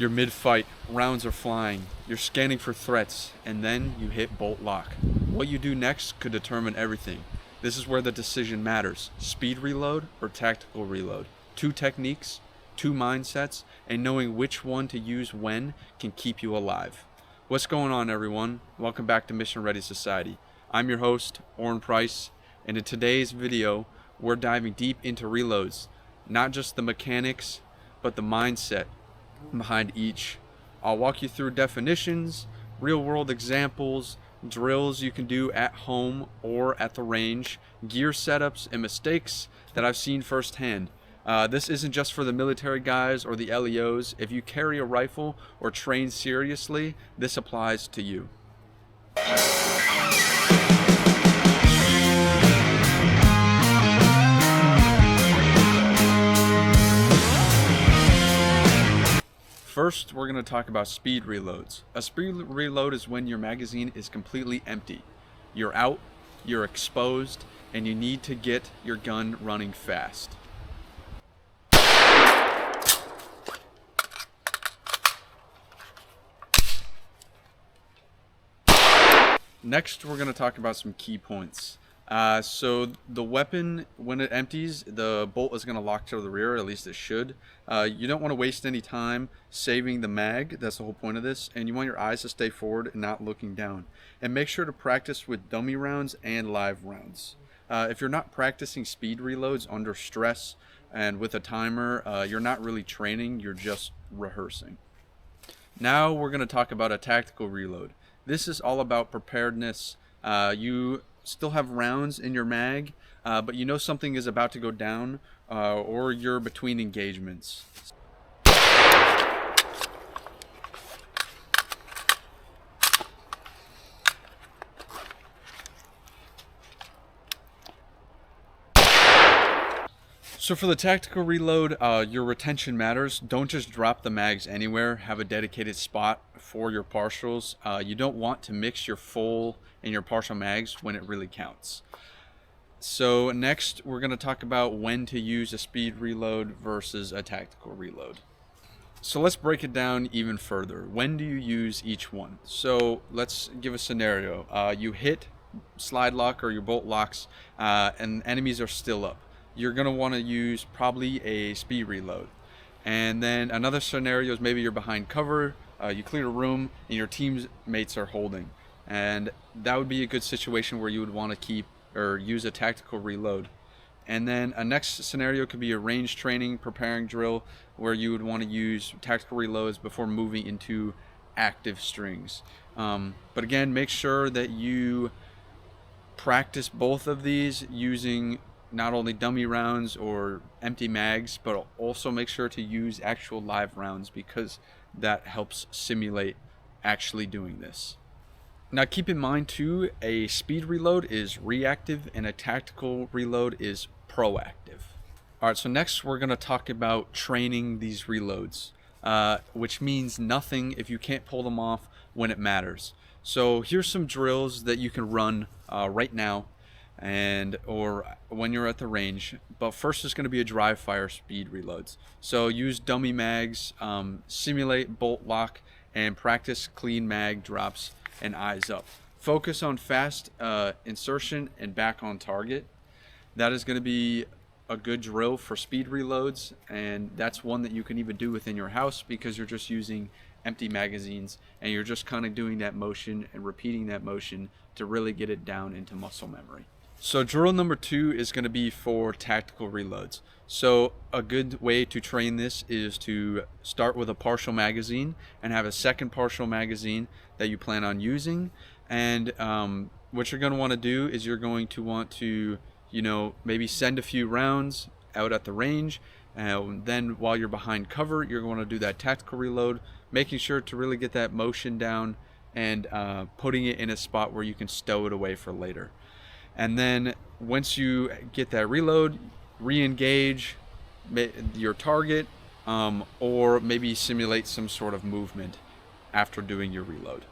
You're mid-fight, rounds are flying, you're scanning for threats, and then you hit bolt lock. What you do next could determine everything. This is where the decision matters. Speed reload or tactical reload. Two techniques, two mindsets, and knowing which one to use when can keep you alive. What's going on, everyone? Welcome back to Mission Ready Society. I'm your host, Orrin Price, and in today's video, we're diving deep into reloads. Not just the mechanics, but the mindset behind each. I'll walk you through definitions, real-world examples, drills you can do at home or at the range, gear setups, and mistakes that I've seen firsthand. This isn't just for the military guys or the LEOs. If you carry a rifle or train seriously, this applies to you. First, we're going to talk about speed reloads. A speed reload is when your magazine is completely empty. You're out, you're exposed, and you need to get your gun running fast. Next, we're going to talk about some key points. So the weapon, when it empties, the bolt is going to lock to the rear, at least it should. You don't want to waste any time saving the mag. That's the whole point of this. And you want your eyes to stay forward and not looking down. And make sure to practice with dummy rounds and live rounds. If you're not practicing speed reloads under stress and with a timer, you're not really training, you're just rehearsing. Now we're going to talk about a tactical reload. This is all about preparedness. You still have rounds in your mag, but you know something is about to go down, or you're between engagements. So for the tactical reload, your retention matters. Don't just drop the mags anywhere. Have a dedicated spot for your partials. You don't want to mix your full and your partial mags when it really counts. So next, we're going to talk about when to use a speed reload versus a tactical reload. So let's break it down even further. When do you use each one? So let's give a scenario. You hit slide lock or your bolt locks, and enemies are still up. You're going to want to use probably a speed reload. And then another scenario is maybe you're behind cover, you clear a room, and your teammates are holding. And that would be a good situation where you would want to keep or use a tactical reload. And then a next scenario could be a range training preparing drill where you would want to use tactical reloads before moving into active strings. But again, make sure that you practice both of these using not only dummy rounds or empty mags, but also make sure to use actual live rounds because that helps simulate actually doing this. Now keep in mind too, a speed reload is reactive and a tactical reload is proactive. Alright, so next we're going to talk about training these reloads, which means nothing if you can't pull them off when it matters. So here's some drills that you can run right now or when you're at the range. But first is going to be a dry fire speed reloads. So use dummy mags, simulate bolt lock, and practice clean mag drops and eyes up. Focus on fast insertion and back on target. That is going to be a good drill for speed reloads, and that's one that you can even do within your house because you're just using empty magazines and you're just kind of doing that motion and repeating that motion to really get it down into muscle memory. So drill number 2 is going to be for tactical reloads. So a good way to train this is to start with a partial magazine and have a second partial magazine that you plan on using. And what you're going to want to do is you're going to want to, maybe send a few rounds out at the range. Then while you're behind cover, you're going to do that tactical reload, making sure to really get that motion down and putting it in a spot where you can stow it away for later. And then once you get that reload, re-engage your target, or maybe simulate some sort of movement after doing your reload.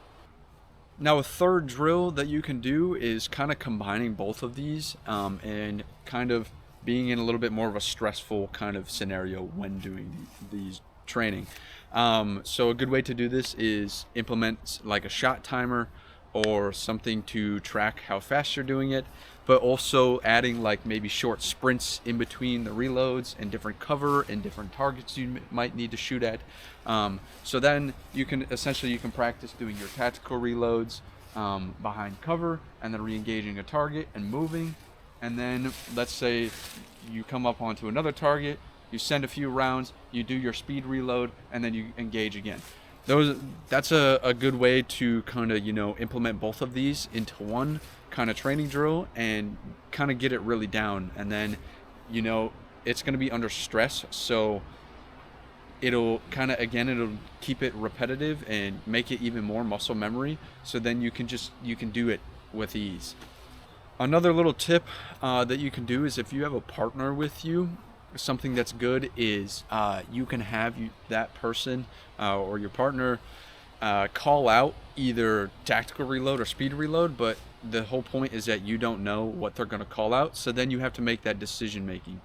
Now a third drill that you can do is kind of combining both of these and kind of being in a little bit more of a stressful kind of scenario when doing these training. So a good way to do this is implement like a shot timer or something to track how fast you're doing it, but also adding like maybe short sprints in between the reloads and different cover and different targets you might need to shoot at. So then you can practice doing your tactical reloads behind cover and then re-engaging a target and moving. And then let's say you come up onto another target, you send a few rounds, you do your speed reload, and then you engage again. That's a good way to kind of, implement both of these into one kind of training drill and kind of get it really down. And then, it's going to be under stress. So it'll keep it repetitive and make it even more muscle memory. So then you can do it with ease. Another little tip that you can do is if you have a partner with you, something that's good is you can have that person or your partner call out either tactical reload or speed reload, but the whole point is that you don't know what they're going to call out, so then you have to make that decision making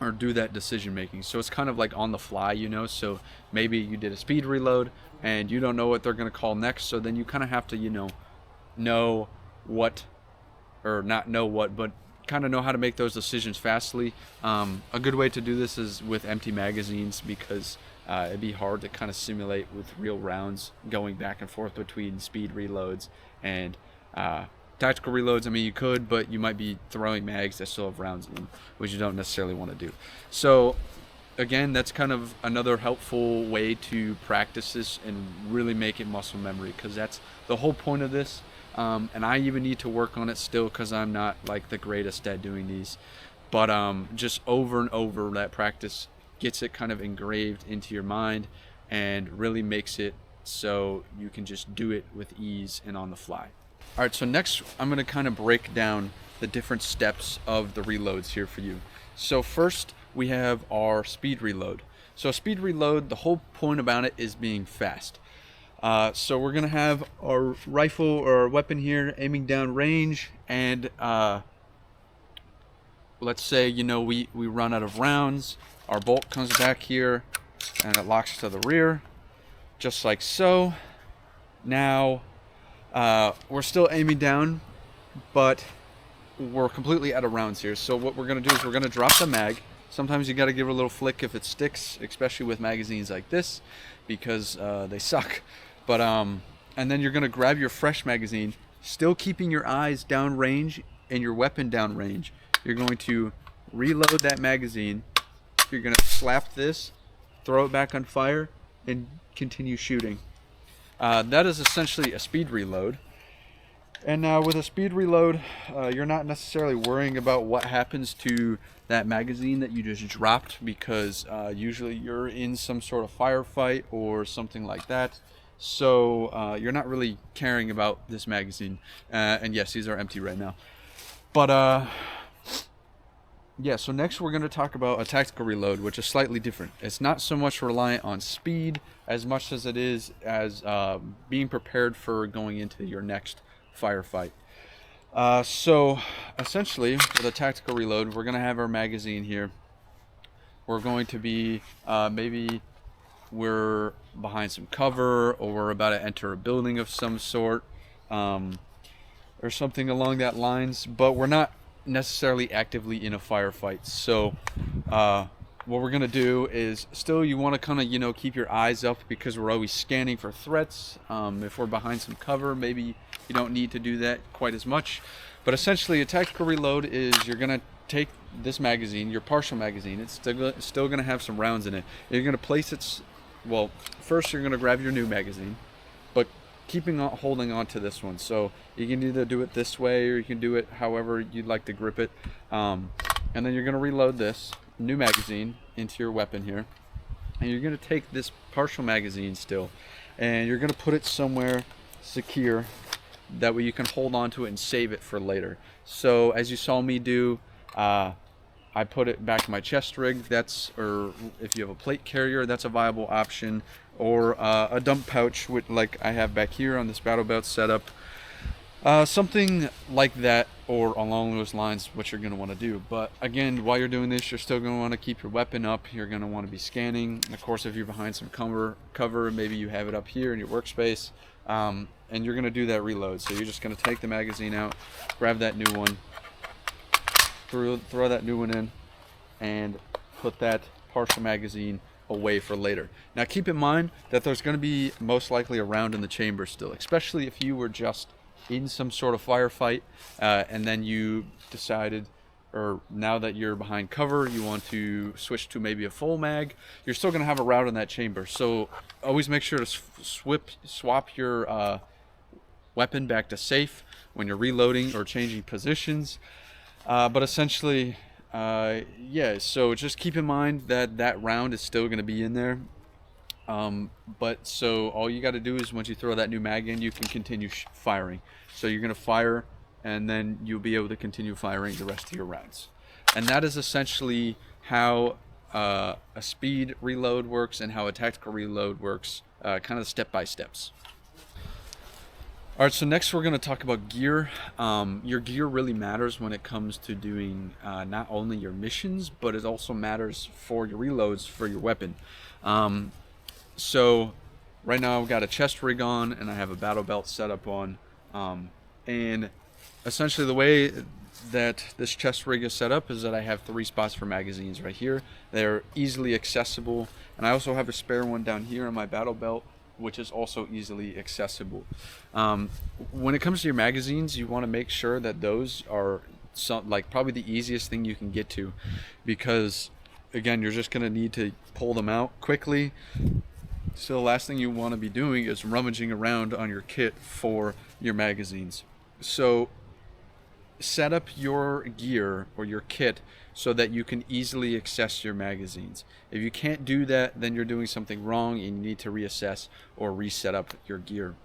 or do that decision making. So it's kind of like on the fly, so maybe you did a speed reload and you don't know what they're going to call next, so then you kind of have to know what, or not know what, but kind of know how to make those decisions fastly. A good way to do this is with empty magazines, because it'd be hard to kind of simulate with real rounds going back and forth between speed reloads and tactical reloads. I mean, you could, but you might be throwing mags that still have rounds in them, which you don't necessarily want to do. So again, that's kind of another helpful way to practice this and really make it muscle memory, because that's the whole point of this. And I even need to work on it still, because I'm not like the greatest at doing these, but just over and over, that practice gets it kind of engraved into your mind and really makes it so you can just do it with ease and on the fly. All right, so next I'm going to kind of break down the different steps of the reloads here for you. So first we have our speed reload. So a speed reload, the whole point about it is being fast. So we're gonna have our rifle or our weapon here aiming down range, and let's say we run out of rounds. Our bolt comes back here and it locks to the rear, just like so. Now we're still aiming down, but we're completely out of rounds here. So what we're gonna do is we're gonna drop the mag. Sometimes you gotta give it a little flick if it sticks, especially with magazines like this, because they suck. But and then you're gonna grab your fresh magazine, still keeping your eyes down range and your weapon down range. You're going to reload that magazine. You're gonna slap this, throw it back on fire, and continue shooting. That is essentially a speed reload. And now with a speed reload, you're not necessarily worrying about what happens to that magazine that you just dropped, because usually you're in some sort of firefight or something like that. So you're not really caring about this magazine. And yes, these are empty right now. But yeah, so next we're going to talk about a tactical reload, which is slightly different. It's not so much reliant on speed as much as it is as being prepared for going into your next firefight. So essentially with a tactical reload, we're going to have our magazine here. We're going to be maybe we're behind some cover, or we're about to enter a building of some sort, or something along that lines, but we're not necessarily actively in a firefight. So what we're gonna do is, still you want to kind of keep your eyes up, because we're always scanning for threats. If we're behind some cover, maybe you don't need to do that quite as much. But essentially a tactical reload is you're gonna take this magazine, your partial magazine, it's still gonna have some rounds in it. You're gonna place it, well, first you're gonna grab your new magazine, but holding on to this one. So you can either do it this way, or you can do it however you'd like to grip it. And then you're gonna reload this new magazine into your weapon here, and you're gonna take this partial magazine still, and you're gonna put it somewhere secure. That way you can hold on to it and save it for later. So as you saw me do, I put it back in my chest rig. Or if you have a plate carrier, that's a viable option, or a dump pouch, like I have back here on this battle belt setup. Something like that or along those lines what you're going to want to do. But again, while you're doing this, you're still going to want to keep your weapon up. You're going to want to be scanning. Of course, if you're behind some cover, maybe you have it up here in your workspace, and you're going to do that reload. So you're just going to take the magazine out, grab that new one, throw that new one in, and put that partial magazine away for later. Now keep in mind that there's going to be most likely a round in the chamber still, especially if you were just in some sort of firefight, and then you decided, or now that you're behind cover, you want to switch to maybe a full mag. You're still going to have a round in that chamber, so always make sure to swap your weapon back to safe when you're reloading or changing positions. But essentially, yeah, so just keep in mind that that round is still going to be in there. But so all you got to do is once you throw that new mag in, you can continue firing. So you're going to fire, and then you'll be able to continue firing the rest of your rounds. And that is essentially how a speed reload works and how a tactical reload works, kind of step by steps. All right, so next we're going to talk about gear. Your gear really matters when it comes to doing not only your missions, but it also matters for your reloads for your weapon. So right now I've got a chest rig on and I have a battle belt set up on. And essentially the way that this chest rig is set up is that I have 3 spots for magazines right here. They're easily accessible. And I also have a spare one down here in my battle belt, which is also easily accessible. When it comes to your magazines, you want to make sure that those are probably the easiest thing you can get to, because again, you're just going to need to pull them out quickly. So the last thing you want to be doing is rummaging around on your kit for your magazines. So set up your gear or your kit so that you can easily access your magazines. If you can't do that, then you're doing something wrong and you need to reassess or reset up your gear.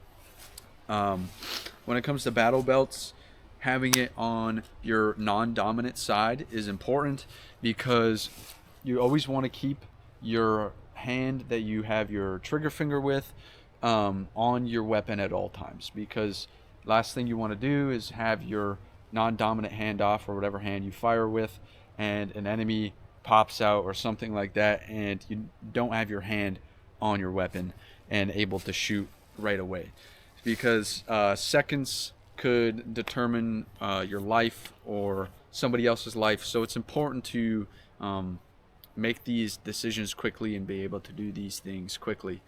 When it comes to battle belts, having it on your non-dominant side is important, because you always want to keep your hand that you have your trigger finger with on your weapon at all times, because last thing you want to do is have your non-dominant hand off, or whatever hand you fire with, and an enemy pops out or something like that, and you don't have your hand on your weapon and able to shoot right away, because seconds could determine your life or somebody else's life. So it's important to make these decisions quickly and be able to do these things quickly.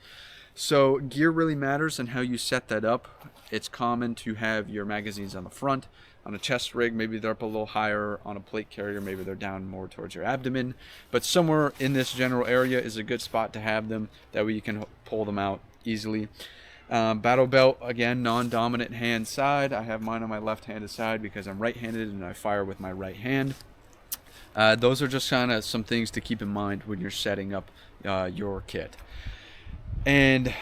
So gear really matters and how you set that up. It's common to have your magazines on the front. On a chest rig, maybe they're up a little higher. On a plate carrier, maybe they're down more towards your abdomen. But somewhere in this general area is a good spot to have them. That way you can pull them out easily. Battle belt, again, non-dominant hand side. I have mine on my left-handed side because I'm right-handed and I fire with my right hand. Those are just kind of some things to keep in mind when you're setting up your kit. And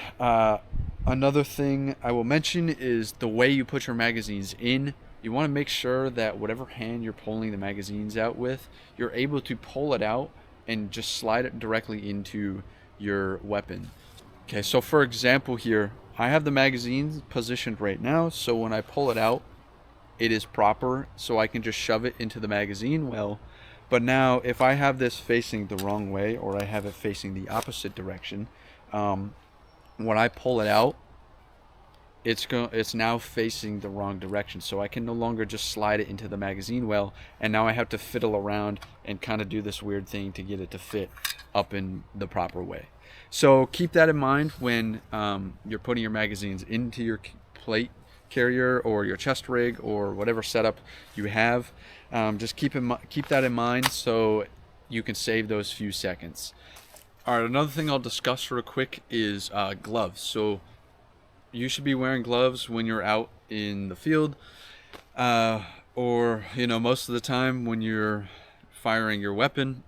another thing I will mention is the way you put your magazines in. You want to make sure that whatever hand you're pulling the magazines out with, you're able to pull it out and just slide it directly into your weapon. Okay, so for example here, I have the magazines positioned right now, so when I pull it out, it is proper, so I can just shove it into the magazine well. But now if I have this facing the wrong way, or I have it facing the opposite direction, when I pull it out, it's now facing the wrong direction, so I can no longer just slide it into the magazine well, and now I have to fiddle around and kind of do this weird thing to get it to fit up in the proper way. So keep that in mind when you're putting your magazines into your plate carrier or your chest rig or whatever setup you have. Just keep that in mind so you can save those few seconds. All right, another thing I'll discuss real quick is gloves. So you should be wearing gloves when you're out in the field, or most of the time when you're firing your weapon.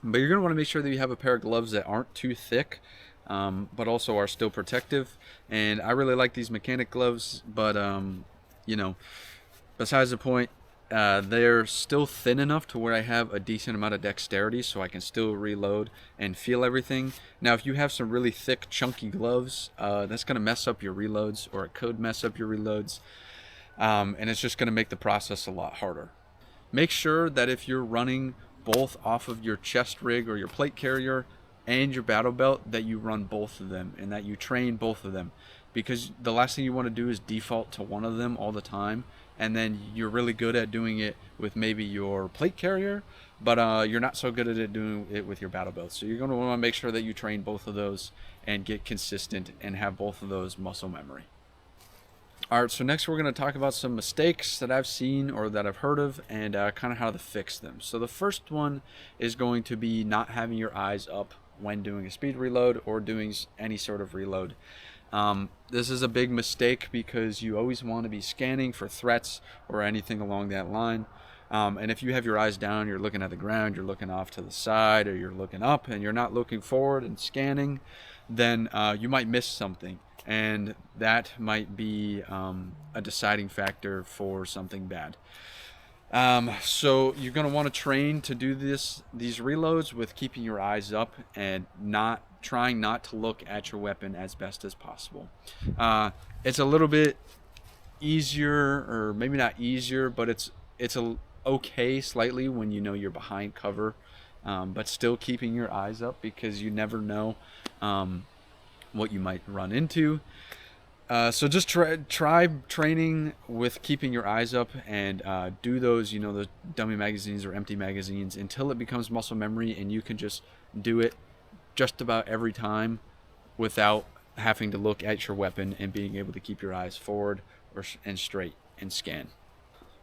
But you're going to want to make sure that you have a pair of gloves that aren't too thick, but also are still protective. And I really like these mechanic gloves, but besides the point, they're still thin enough to where I have a decent amount of dexterity, so I can still reload and feel everything. Now, if you have some really thick, chunky gloves, that's going to mess up your reloads, or it could mess up your reloads. and it's just going to make the process a lot harder. Make sure that if you're running both off of your chest rig or your plate carrier and your battle belt, that you run both of them and that you train both of them, because the last thing you want to do is default to one of them all the time, and then you're really good at doing it with maybe your plate carrier, but you're not so good at it doing it with your battle belt. So you're going to want to make sure that you train both of those and get consistent and have both of those muscle memory. All right, so next we're going to talk about some mistakes that I've seen or that I've heard of, and kind of how to fix them. So the first one is going to be not having your eyes up when doing a speed reload or doing any sort of reload. This is a big mistake because you always want to be scanning for threats or anything along that line. And if you have your eyes down, you're looking at the ground, you're looking off to the side, or you're looking up and you're not looking forward and scanning, then you might miss something. And that might be a deciding factor for something bad. So you're going to want to train to do these reloads with keeping your eyes up and trying not to look at your weapon as best as possible. It's a little bit easier, or maybe not easier, but it's okay slightly when you know you're behind cover, but still keeping your eyes up, because you never know what you might run into. So just try training with keeping your eyes up, and do those, the dummy magazines or empty magazines until it becomes muscle memory, and you can just do it just about every time without having to look at your weapon and being able to keep your eyes forward and straight and scan.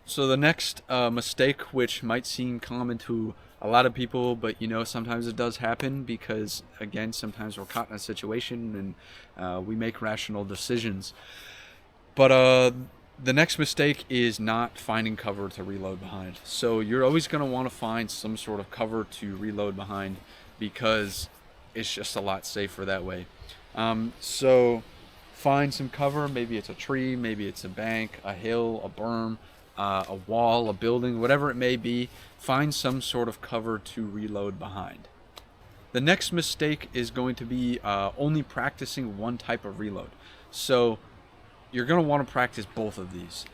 So the next mistake, which might seem common to a lot of people, but sometimes it does happen, because again, sometimes we're caught in a situation and we make rational decisions. But the next mistake is not finding cover to reload behind. So you're always going to want to find some sort of cover to reload behind, because it's just a lot safer that way. So find some cover. Maybe it's a tree, maybe it's a bank, a hill, a berm, a wall, a building, whatever it may be. Find some sort of cover to reload behind. The next mistake is going to be only practicing one type of reload. So you're going to want to practice both of these.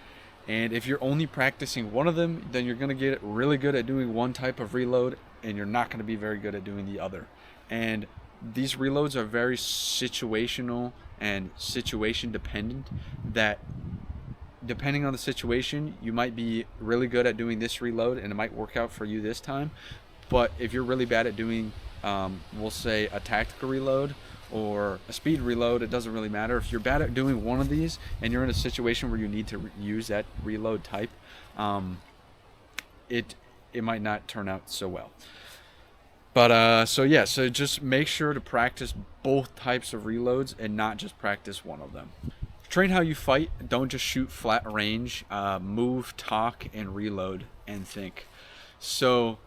And if you're only practicing one of them, then you're going to get really good at doing one type of reload, and you're not going to be very good at doing the other. And these reloads are very situational and situation dependent, that depending on the situation, you might be really good at doing this reload and it might work out for you this time. But if you're really bad at doing, we'll say, a tactical reload or a speed reload, it doesn't really matter. If you're bad at doing one of these and you're in a situation where you need to use that reload type, it might not turn out so well. But so just make sure to practice both types of reloads and not just practice one of them. Train how you fight. Don't just shoot flat range. Move, talk, and reload and think. So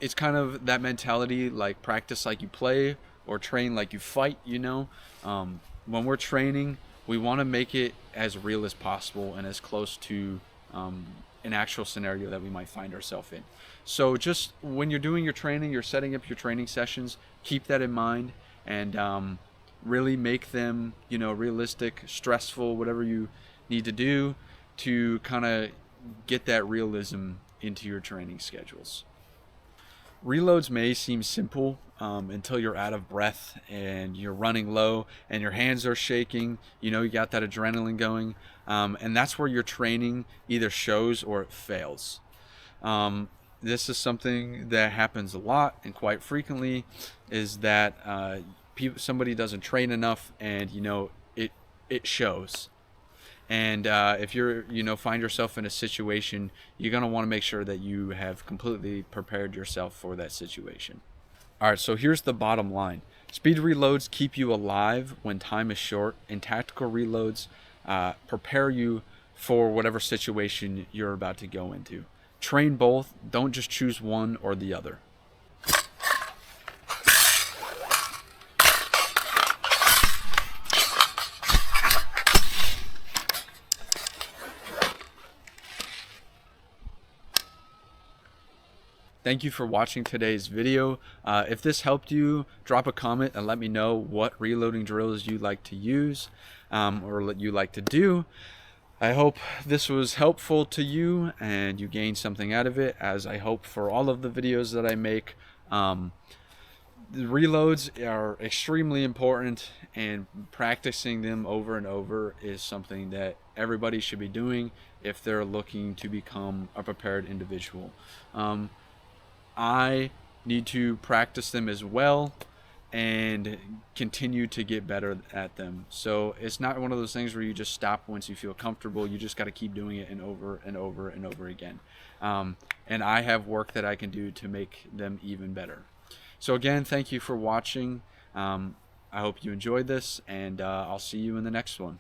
it's kind of that mentality, like practice like you play or train like you fight. When we're training, we want to make it as real as possible and as close to an actual scenario that we might find ourselves in. So just when you're doing your training, you're setting up your training sessions, keep that in mind, and really make them, realistic, stressful, whatever you need to do to kind of get that realism into your training schedules. Reloads may seem simple until you're out of breath and you're running low and your hands are shaking. You got that adrenaline going, and that's where your training either shows or it fails. This is something that happens a lot and quite frequently, is that somebody doesn't train enough, and it shows. And if you're find yourself in a situation, you're going to want to make sure that you have completely prepared yourself for that situation. All right, so here's the bottom line. Speed reloads keep you alive when time is short, and tactical reloads prepare you for whatever situation you're about to go into. Train both. Don't just choose one or the other. Thank you for watching today's video. If this helped you, drop a comment and let me know what reloading drills you like to use or you like to do. I hope this was helpful to you and you gained something out of it, as I hope for all of the videos that I make. The reloads are extremely important, and practicing them over and over is something that everybody should be doing if they're looking to become a prepared individual. I need to practice them as well and continue to get better at them. So it's not one of those things where you just stop once you feel comfortable. You just got to keep doing it and over and over and over again. And I have work that I can do to make them even better. So again, thank you for watching. I hope you enjoyed this, and I'll see you in the next one.